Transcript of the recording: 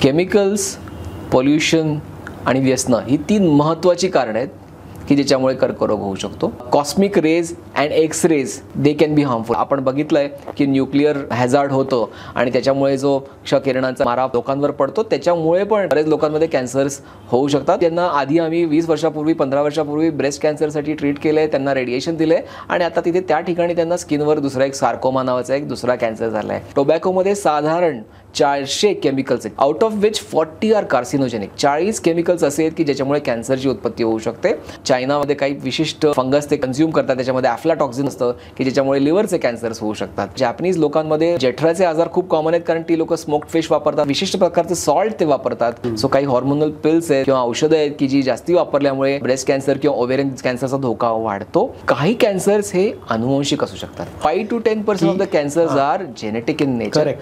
Chemicals, pollution आणि व्यसनं ही 3 महत्त्वाची कारणं आहेत की ज्याच्यामुळे कर्करोग होऊ शकतो. Cosmic rays and X rays they can be harmful. आपण बघितलंय की न्यूक्लिअर हॅझार्ड होतो आणि त्याच्यामुळे जो क्षकिरणांचा मारा लोकांवर पडतो त्याच्यामुळे पण बरेच लोकांमध्ये कॅन्सर्स होऊ शकतात. त्यांना आधी आम्ही 20 वर्षापूर्वी 15 वर्षापूर्वी ब्रेस्ट कॅन्सरसाठी ट्रीट केलंय, त्यांना रेडिएशन दिले आणि आता तिथे त्या ठिकाणी त्यांना स्किनवर दुसरा एक सार्कोमा नावाचा एक दुसरा कॅन्सर झालाय. टोबॅकोमध्ये साधारण 400 केमिकल्स आहेत, out of which 40 are carcinogenic. 40 chemicals असे आहेत की ज्याच्यामुळे कॅन्सरची उत्पत्ती होऊ शकते. चायनामध्ये काही विशिष्ट फंगस ते कन्झ्युम करतात, त्याच्यामध्ये अफ्लाटॉक्सिन असतं की ज्याच्यामुळे लिव्हरचे कॅन्सर्स होऊ शकतात. जॅपनीज लोकांमध्ये जठराचे आजार खूप कॉमन आहेत कारण ती लोक स्मोक्ड फिश वापरतात, विशिष्ट प्रकारचं सॉल्ट ते वापरतात. सो काही हॉर्मोनल पिल्स आहेत किंवा औषधं आहेत की जी जास्ती वापरल्यामुळे ब्रेस्ट कॅन्सर किंवा ओव्हेरियन कॅन्सरचा धोका वाढतो. काही कॅन्सर्स हे अनुवंशिक असू शकतात. 5 to 10% of the cancers are genetic in nature.